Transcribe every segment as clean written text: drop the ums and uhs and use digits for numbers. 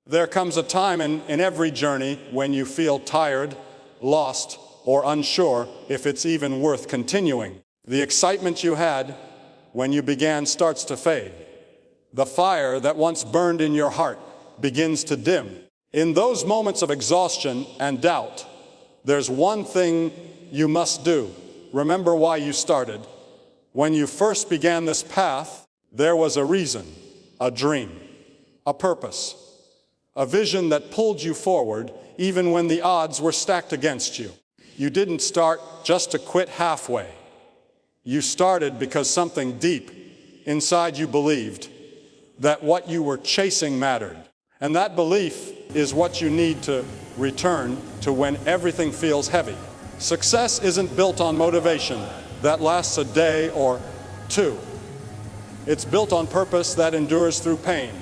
There comes a time in every journey when you feel tired, lost, or unsure if it's even worth continuing. The excitement you had when you began starts to fade. The fire that once burned in your heart begins to dim. In those moments of exhaustion and doubt, there's one thing you must do. Remember why you started. When you first began this path, there was a reason, a dream, a purpose, a vision that pulled you forward even when the odds were stacked against you. You didn't start just to quit halfway. You started because something deep inside you believed that what you were chasing mattered. And that belief is what you need to return to when everything feels heavy. Success isn't built on motivation that lasts a day or two. It's built on purpose that endures through pain.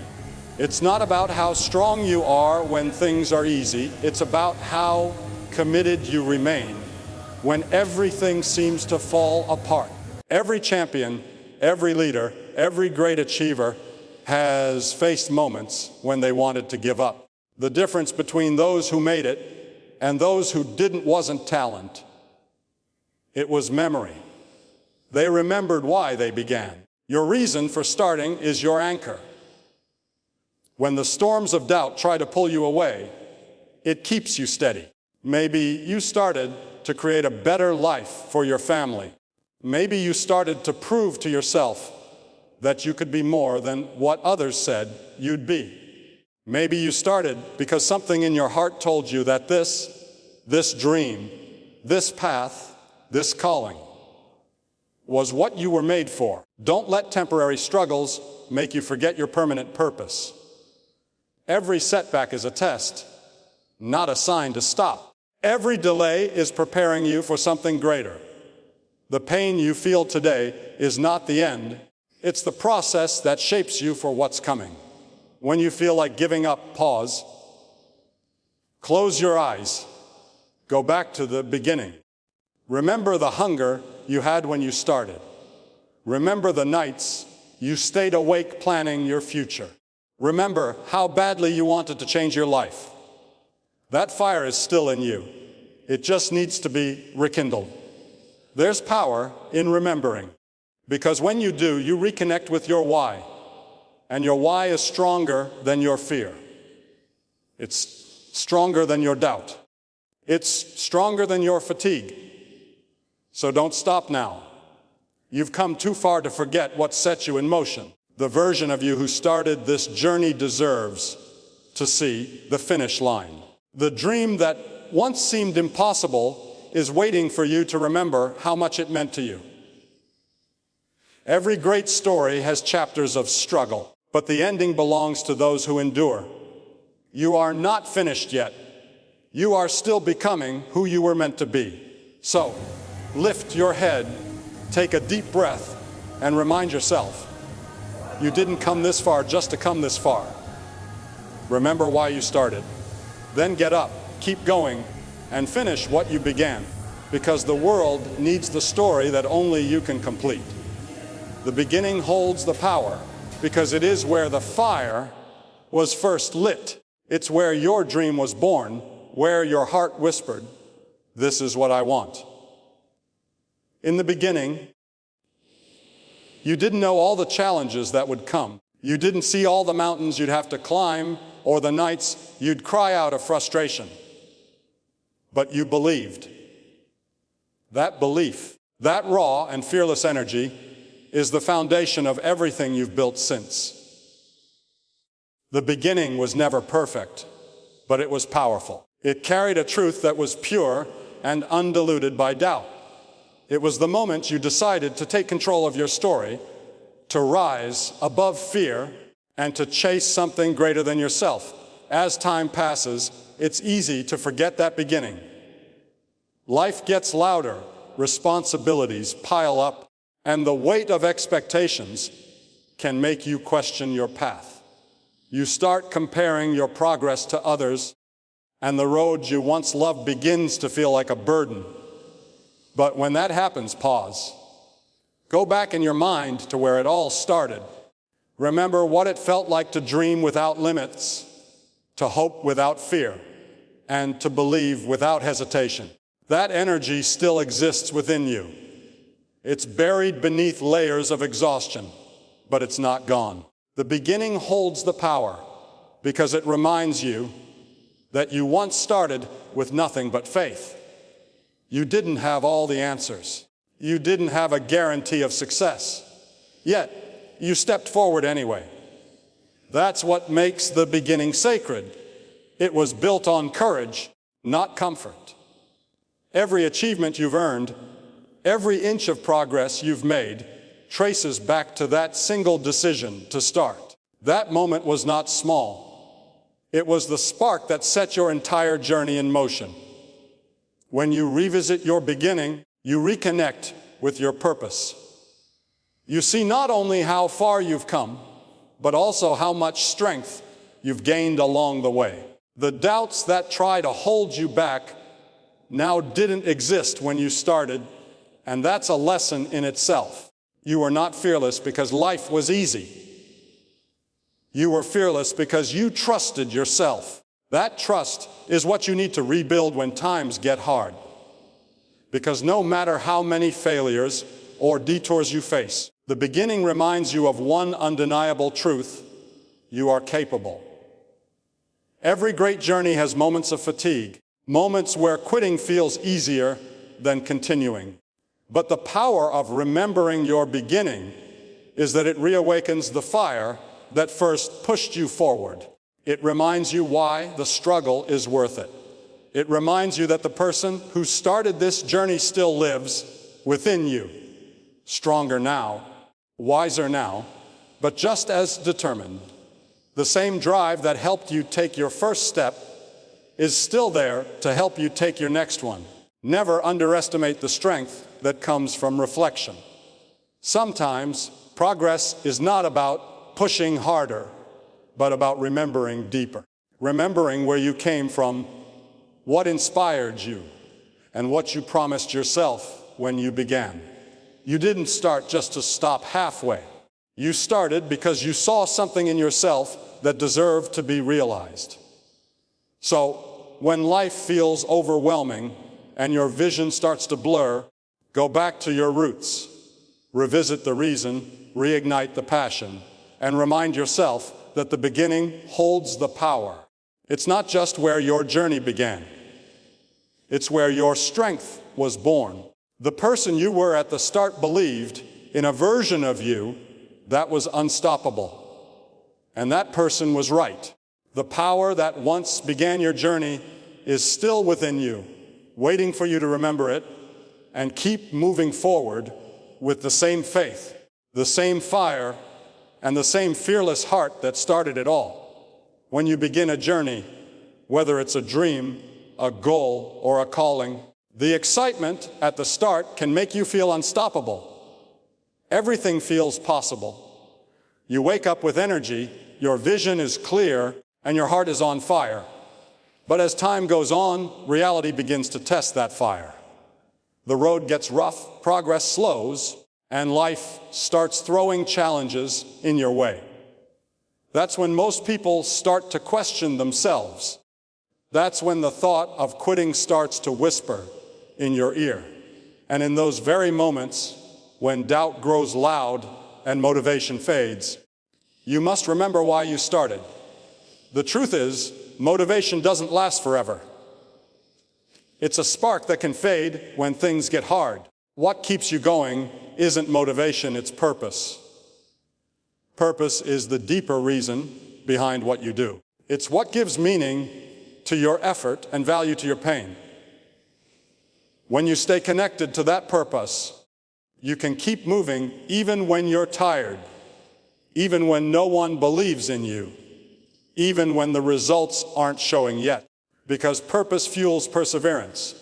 It's not about how strong you are when things are easy. It's about how committed you remain when everything seems to fall apart. Every champion, every leader, every great achiever has faced moments when they wanted to give up. The difference between those who made it and those who didn't wasn't talent. It was memory. They remembered why they began. Your reason for starting is your anchor. When the storms of doubt try to pull you away, it keeps you steady. Maybe you started to create a better life for your family. Maybe you started to prove to yourself that you could be more than what others said you'd be. Maybe you started because something in your heart told you that this dream, this path, this calling was what you were made for. Don't let temporary struggles make you forget your permanent purpose. Every setback is a test, not a sign to stop. Every delay is preparing you for something greater. The pain you feel today is not the end. It's the process that shapes you for what's coming. When you feel like giving up, pause. Close your eyes. Go back to the beginning. Remember the hunger you had when you started. Remember the nights you stayed awake planning your future. Remember how badly you wanted to change your life. That fire is still in you. It just needs to be rekindled. There's power in remembering, because when you do, you reconnect with your why, and your why is stronger than your fear. It's stronger than your doubt. It's stronger than your fatigue. So don't stop now. You've come too far to forget what set you in motion. The version of you who started this journey deserves to see the finish line. The dream that once seemed impossible is waiting for you to remember how much it meant to you. Every great story has chapters of struggle, but the ending belongs to those who endure. You are not finished yet. You are still becoming who you were meant to be. So, lift your head, take a deep breath, and remind yourself, you didn't come this far just to come this far. Remember why you started. Then get up, keep going, and finish what you began, because the world needs the story that only you can complete. The beginning holds the power, because it is where the fire was first lit. It's where your dream was born, where your heart whispered, "This is what I want." In the beginning, you didn't know all the challenges that would come. You didn't see all the mountains you'd have to climb or the nights you'd cry out of frustration. But you believed. That belief, that raw and fearless energy, is the foundation of everything you've built since. The beginning was never perfect, but it was powerful. It carried a truth that was pure and undiluted by doubt. It was the moment you decided to take control of your story, to rise above fear, and to chase something greater than yourself. As time passes, it's easy to forget that beginning. Life gets louder, responsibilities pile up, and the weight of expectations can make you question your path. You start comparing your progress to others, and the road you once loved begins to feel like a burden. But when that happens, pause. Go back in your mind to where it all started. Remember what it felt like to dream without limits, to hope without fear, and to believe without hesitation. That energy still exists within you. It's buried beneath layers of exhaustion, but it's not gone. The beginning holds the power because it reminds you that you once started with nothing but faith. You didn't have all the answers. You didn't have a guarantee of success. Yet, you stepped forward anyway. That's what makes the beginning sacred. It was built on courage, not comfort. Every achievement you've earned, every inch of progress you've made, traces back to that single decision to start. That moment was not small. It was the spark that set your entire journey in motion. When you revisit your beginning, you reconnect with your purpose. You see not only how far you've come, but also how much strength you've gained along the way. The doubts that try to hold you back now didn't exist when you started, and that's a lesson in itself. You were not fearless because life was easy. You were fearless because you trusted yourself. That trust is what you need to rebuild when times get hard. Because no matter how many failures or detours you face, the beginning reminds you of one undeniable truth: you are capable. Every great journey has moments of fatigue, moments where quitting feels easier than continuing. But the power of remembering your beginning is that it reawakens the fire that first pushed you forward. It reminds you why the struggle is worth it. It reminds you that the person who started this journey still lives within you, stronger now, wiser now, but just as determined. The same drive that helped you take your first step is still there to help you take your next one. Never underestimate the strength that comes from reflection. Sometimes progress is not about pushing harder, but about remembering deeper. Remembering where you came from, what inspired you, and what you promised yourself when you began. You didn't start just to stop halfway. You started because you saw something in yourself that deserved to be realized. So, when life feels overwhelming and your vision starts to blur, go back to your roots. Revisit the reason, reignite the passion, and remind yourself that the beginning holds the power. It's not just where your journey began. It's where your strength was born. The person you were at the start believed in a version of you that was unstoppable. And that person was right. The power that once began your journey is still within you, waiting for you to remember it and keep moving forward with the same faith, the same fire, and the same fearless heart that started it all. When you begin a journey, whether it's a dream, a goal, or a calling, the excitement at the start can make you feel unstoppable. Everything feels possible. You wake up with energy, your vision is clear, and your heart is on fire. But as time goes on, reality begins to test that fire. The road gets rough, progress slows, and life starts throwing challenges in your way. That's when most people start to question themselves. That's when the thought of quitting starts to whisper in your ear. And in those very moments, when doubt grows loud and motivation fades, you must remember why you started. The truth is, motivation doesn't last forever. It's a spark that can fade when things get hard. What keeps you going isn't motivation, it's purpose. Purpose is the deeper reason behind what you do. It's what gives meaning to your effort and value to your pain. When you stay connected to that purpose, you can keep moving even when you're tired, even when no one believes in you, even when the results aren't showing yet, because purpose fuels perseverance.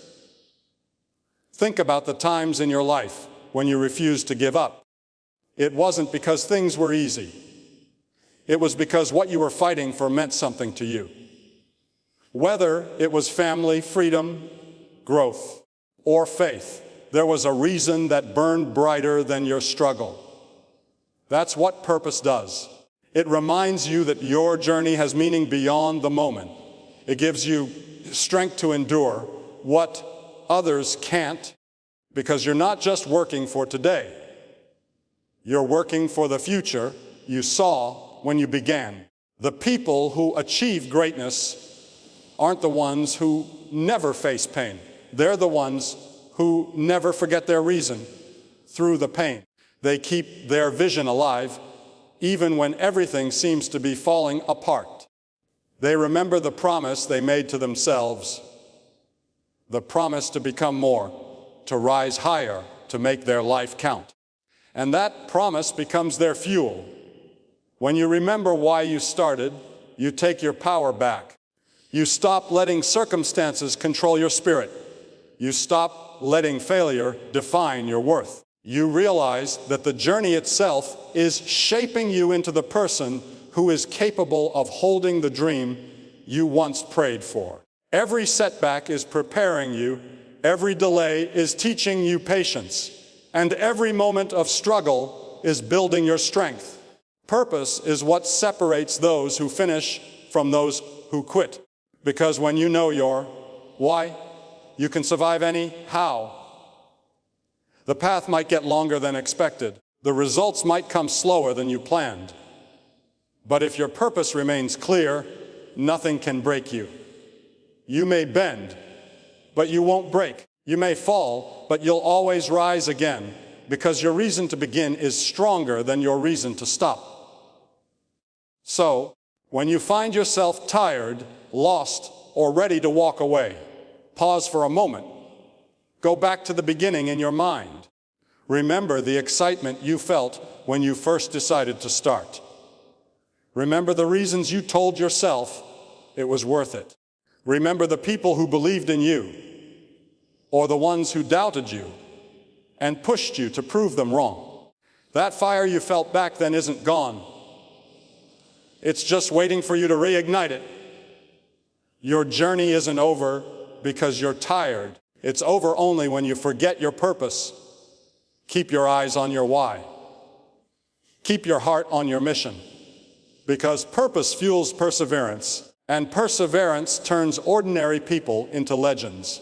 Think about the times in your life when you refused to give up. It wasn't because things were easy. It was because what you were fighting for meant something to you. Whether it was family, freedom, growth, or faith, there was a reason that burned brighter than your struggle. That's what purpose does. It reminds you that your journey has meaning beyond the moment. It gives you strength to endure what others can't, because you're not just working for today. You're working for the future you saw when you began. The people who achieve greatness aren't the ones who never face pain. They're the ones who never forget their reason through the pain. They keep their vision alive even when everything seems to be falling apart. They remember the promise they made to themselves, the promise to become more, to rise higher, to make their life count. And that promise becomes their fuel. When you remember why you started, you take your power back. You stop letting circumstances control your spirit. You stop letting failure define your worth. You realize that the journey itself is shaping you into the person who is capable of holding the dream you once prayed for. Every setback is preparing you. Every delay is teaching you patience. And every moment of struggle is building your strength. Purpose is what separates those who finish from those who quit. Because when you know your why, you can survive any how. The path might get longer than expected. The results might come slower than you planned. But if your purpose remains clear, nothing can break you. You may bend, but you won't break. You may fall, but you'll always rise again, because your reason to begin is stronger than your reason to stop. So, when you find yourself tired, lost, or ready to walk away, pause for a moment. Go back to the beginning in your mind. Remember the excitement you felt when you first decided to start. Remember the reasons you told yourself it was worth it. Remember the people who believed in you, or the ones who doubted you and pushed you to prove them wrong. That fire you felt back then isn't gone. It's just waiting for you to reignite it. Your journey isn't over because you're tired. It's over only when you forget your purpose. Keep your eyes on your why. Keep your heart on your mission. Because purpose fuels perseverance, and perseverance turns ordinary people into legends.